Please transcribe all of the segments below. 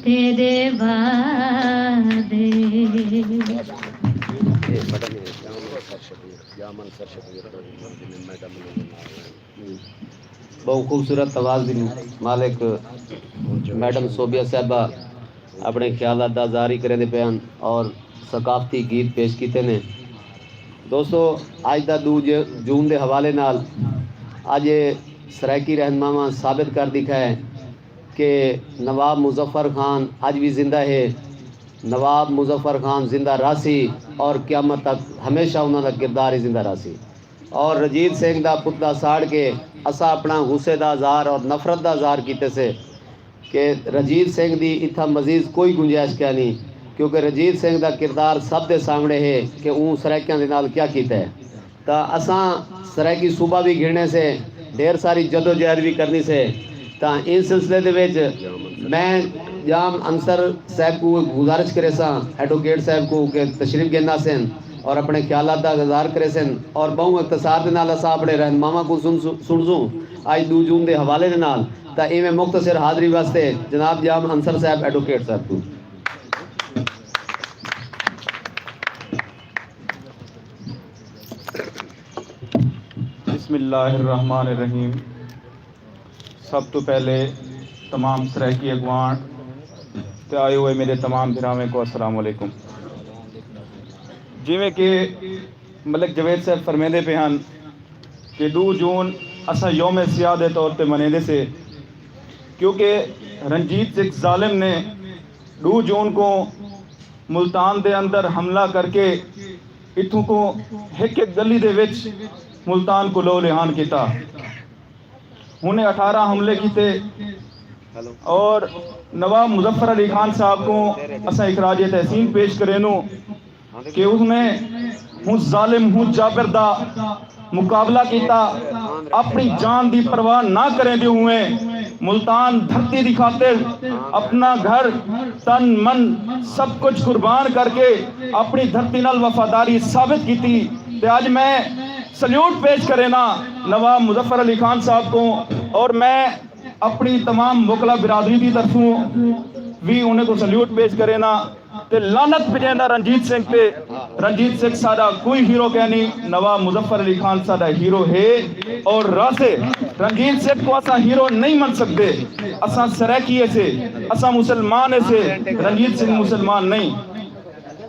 تیرے وعدے بہت خوبصورت آواز دی مالک میڈم صوبیہ صاحبہ اپنے خیالات دا ظاہری کرے دے پیان اور ثقافتی گیت پیش کیتے نے. دوستو اج دا 2 جون دے حوالے نال اج سرائکی رہنماواں ثابت کر دکھا ہے کہ نواب مظفر خان اج بھی زندہ ہے. نواب مظفر خان زندہ راسی اور قیامت تک ہمیشہ انہوں کا کردار ہی زندہ راسی. اور رجیت سنگھ دا پتلا ساڑ کے اسا اپنا غصے دا اظہار اور نفرت دا اظہار کیتے سے کہ رجیت سنگھ دی اتھا مزید کوئی گنجائش کیا نہیں، کیونکہ رجیت سنگھ دا کردار سب دے سامنے ہے کہ اون سرائکیاں دے نال کیا کیتا ہے. تا اساں سرائکی صوبہ بھی گھڑنے سے ڈھیر ساری جد و جہد بھی کرنی سے. تا اس سلسلے دے وچ میں جام انصر صاحب کو گزارش کرے سا ایڈوکیٹ صاحب کو کہ تشریف گینا سن اور اپنے خیالات کا اظہار کرے سن اور بہوں اختصار دے نال اساں اپنے رہنماواں کو سنزوں آج 2 جون دے حوالے دے نال. تا ایویں مختصر حاضری واسطے جناب جام انصر صاحب ایڈوکیٹ صاحب کو. بسم اللہ الرحمن الرحیم. سب تو پہلے تمام سرائکی اگوان تے آئے ہوئے میرے تمام بھراویں کو السلام علیکم. جویں کہ ملک جوید صاحب فرمیندے پہ ہن کہ 2 جون اسا یوم سیاہ دے طور پہ منیندے سے، کیونکہ رنجیت سنگھ ظالم نے 2 جون کو ملتان دے اندر حملہ کر کے اتھوں کو ایک گلی دے وچ ملتان کو لو لہان کیتا. انہیں 18 حملے کیتے اور نواب مظفر علی خان صاحب کو اسا اخراج تحسین پیش کرینو کہ اس نے ہوں ظالم ہوں جابر دا مقابلہ کیتا، اپنی جان دی پرواہ نہ کریں دے ہوئے ملتان دھرتی دی خاطر اپنا گھر تن من سب کچھ قربان کر کے اپنی دھرتی نال وفاداری ثابت کیتی. تے آج میں سلیوٹ پیش کرے نا نواب مظفر علی خان صاحب کو، اور میں اپنی تمام وکلا برادری کی طرفوں بھی انہیں کو سلیوٹ پیش کرے نا. تے لعنت بجیندہ رنجیت سنگھ پہ. رنجیت سنگھ سادہ کوئی ہیرو کہنی، نواب مظفر علی خان سادہ ہیرو ہے اور راسے. رنجیت سنگھ کو اسا ہیرو نہیں من سکتے، اسا سرائکی سے، اسا مسلمان سے. رنجیت سنگھ مسلمان نہیں،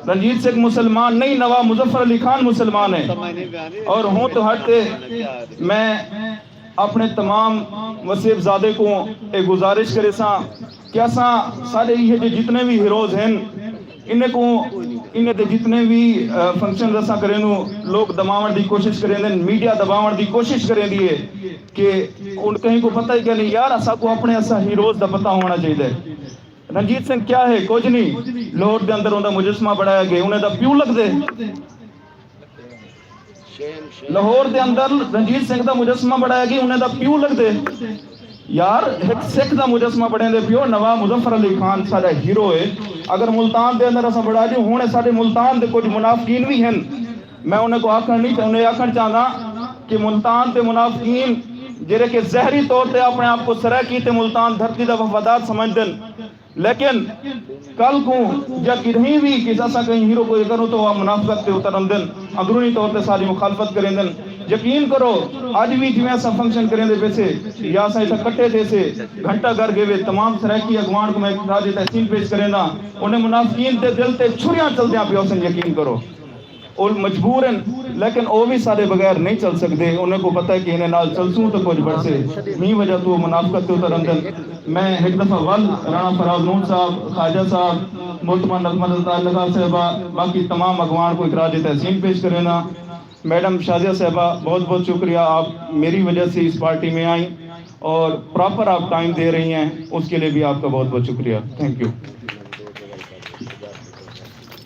رنجیت سنگھ مسلمان نہیں، نواب مظفر علی خان مسلمان ہے. اور ہوں تو ہٹتے میں اپنے تمام وسیب زادے کو ایک گزارش کرے سا کہ اساں سارے یہ جتنے بھی ہیروز ہیں انہیں دے جتنے بھی فنکشن اساں کریں لوگ دباون دی کوشش کریں دیں، میڈیا دباون دی کوشش کریں دیئے کہ ان کہیں کو پتہ ہی کہ نہیں یار اساں کو اپنے اساں ہیروز دا پتہ ہونا چاہیے. رنجیت سنگھ کیا ہے؟ کچھ نہیں. لاہور دے اندر انہوں دا مجسمہ بڑھایا گیا، انہیں دا پیو لگ دے. لاہور دے اندر رنجیت سنگھ دا مجسمہ بڑھایا گیا، انہیں دا پیو لگ دے. یار ایک سکھ دا مجسمہ بڑھیں دے پیو. نواب مظفر علی خان سارا ہیرو ہے. اگر ملتان دے اندر اسا بڑھا دیو ہونے سارے ملتان دے کچھ منافقین بھی ہیں. میں انہیں کو آکھن چاہتا کہ ملتان تے منافقین جرے کہ زہری طور تے اپنے آپ کو سرائکی تے ملتان دھرتی دا وفادار سمجھ دیں، لیکن کل کو یا کہیں بھی کسی ایسا کہیں ہیرو کو یہ کرو تو وہ منافقت تے اترن دن، اندرونی طور تے ساری مخالفت کریں دن. یقین کرو آج بھی جو ایسا فنکشن کریں دے پیسے یا ایسا ایسا کٹے تھے سے گھنٹہ گھر گئے تمام سرائکی اگوان کو میں اقتراض تحسین پیش کریں نا، انہیں منافقین تے دل تے چھریاں چل دیاں پہ اسن. یقین کرو وہ مجبور ہیں لیکن وہ بھی سارے بغیر نہیں چل سکتے. انہیں کو پتہ ہے کہ انہیں نال چلسوں تو کچھ بڑھ سے ہی وجہ تو منافقت تے اتر اندر. میں ایک دفعہ رانا فراز نون صاحب، خواجہ صاحب، محترمہ نظمہ اللہ صاحبہ، باقی تمام اگوان کو اقراض تحسین پیش کریں نا. میڈم شازیہ صاحبہ بہت بہت شکریہ، آپ میری وجہ سے اس پارٹی میں آئیں اور پراپر آپ ٹائم دے رہی ہیں، اس کے لیے بھی آپ کا بہت بہت شکریہ. Thank you.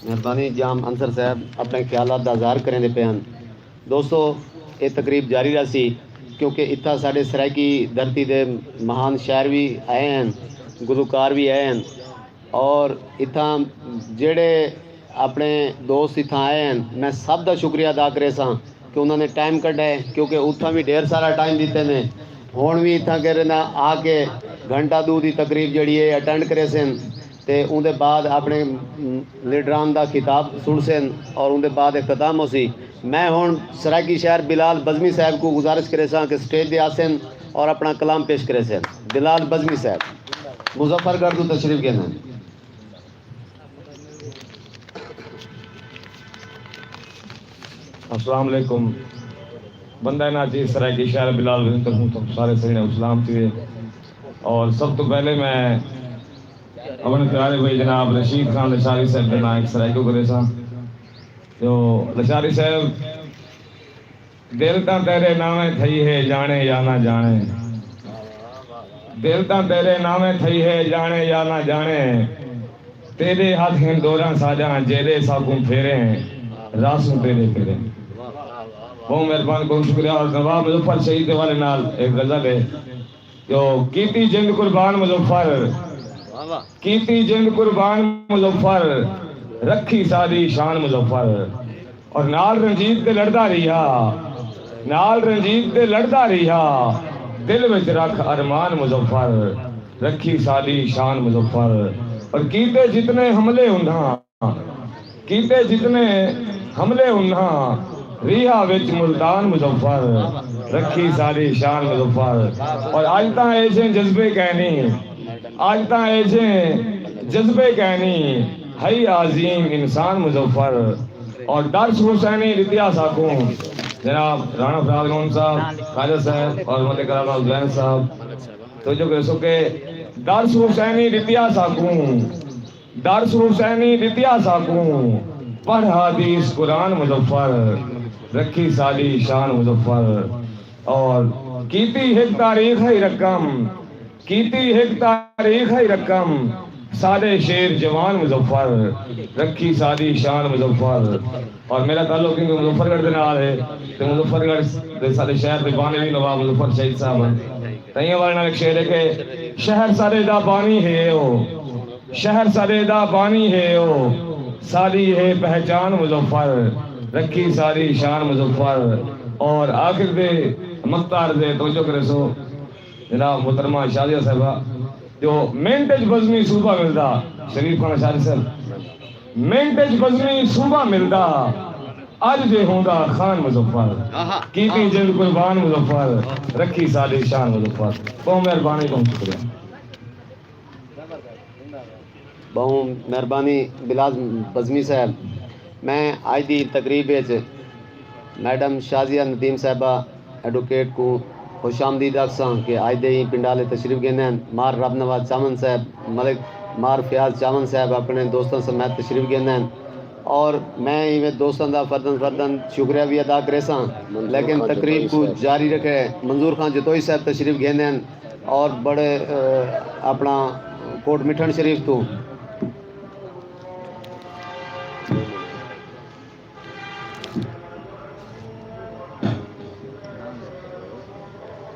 مہربانی جام انصر صاحب اپنے خیالات دا اظہار کریں دے پیان. دوستو یہ تقریب جاری رہی کیونکہ اتنا سارے سرائکی دھرتی دے مہان شاعر بھی آئے ہیں، گلوکار بھی آئے ہیں، اور اتنا جڑے اپنے دوست اتنا آئے ہیں میں سب دا شکریہ ادا کرے سا کہ انہوں نے ٹائم کٹا ہے، کیونکہ اتنا بھی ڈھیر سارا ٹائم دیتے ہیں. ہون بھی اتنا کہہ رہے نا آ کے گھنٹہ دو دی تقریب جڑی ہے اٹینڈ کرے سن. تے اون دے بعد اپنے لیڈران دا خطاب سن سن اور اون دے بعد اختتام ہو سی. میں ہن سرائکی شہر بلال بزمی صاحب کو گزارش کرے ساں کہ سٹیج دے آسن اور اپنا کلام پیش کرے سن. بلال بزمی صاحب مظفر گڑھ تو تشریف گئے ہیں. السلام علیکم. بندہ ناچی سرائکی شہر بلال بزمی تک سارے سرینے اسلام تھے. اور سب تو پہلے میں اپنے پیارے بھائی جناب رشید خان لشاری صاحب کے نام ایک سرائک کو کرے سا. جو لشاری صاحب دل تا تیرے نامے تھئی ہے جانے یا نہ جانے, دل تا تیرے نامے تھئی ہے جانے یا نہ جانے, تیرے ہاتھ ہیں دوراں ساجاں جیرے ساکوں پھیرے راسوں تیرے پھیرے. بہت مہربان کو شکریہ. اور نواب مظفر شہید والے نال ایک غزل ہے جو کیتی جند قربان مظفر, کیتی جند قربان مظفر, رکھی ساری شان مظفر. اور نال رنجیت تے لڑدا رہیا, نال رنجیت تے لڑدا رہیا, دل وچ رکھ ارمان مظفر, رکھی ساری شان مظفر. اور کیتے جتنے حملے انہاں, کیتے جتنے حملے انہاں, ریحا وچ ملتان مظفر, رکھی ساری شان مظفر. اور آج تاں ایسے جذبے کہنی, آج تاں ایسے جذبے کہنی, ہے عظیم انسان مظفر. اور درس حسینی رتیا ساکوں جناب رانا فراد گون صاحب, خواجہ صاحب اور ملک رانا حسین صاحب تو جو کہ سو کہ درس حسینی رتیا ساکوں, درس حسینی رتیا ساکوں, پڑھ حدیث قرآن مظفر, رکھی ساری شان مظفر. اور کیتی ایک تاریخ ہے رقم, کیتی ایک تاریخ ہے رقم, سارے شیر جوان مظفر, رکھی ساری شان مظفر. اور میرا تعلق کیونکہ مظفر گڑھ دے نال ہے تو مظفر گڑھ دے سارے شہر دے بانی بھی نواب مظفر شہید صاحب ہیں. تئیں والے نال ایک شعر ہے کہ شہر سارے دا بانی ہے او, شہر سارے دا بانی ہے او, ساری ہے پہچان مظفر, رکھی ساری شان مظفر. اور آخر دے مختار دے توجہ کرے سو جناب محترمہ شادیہ صاحبہ جو منٹج بزمی صوبہ ملدا, شریف خان شادی صاحب منٹج بزمی صوبہ ملدا, اج جے ہوندا خان مظفر, کیتی جند قربان مظفر, رکھی ساری شان مظفر. بہت مہربانی بہت شکریہ. بہت مہربانی بلال بزمی صاحب. میں آج دی تقریب میڈم شازیہ ندیم صاحبہ ایڈوکیٹ کو خوش آمدید آکھساں کہ آج دے ہی پنڈالے تشریف گئے ہیں. مار رب نواز چامن صاحب, ملک مار فیاض چامن صاحب اپنے دوستوں سمیت تشریف گئے ہیں. اور میں ایویں دوستوں دا فردن شکریہ بھی ادا کرے ساں, لیکن تقریب کو جاری رکھے منظور خان جتوئی صاحب تشریف گئے ہیں اور بڑے اپنا کوٹ مٹھن شریف تو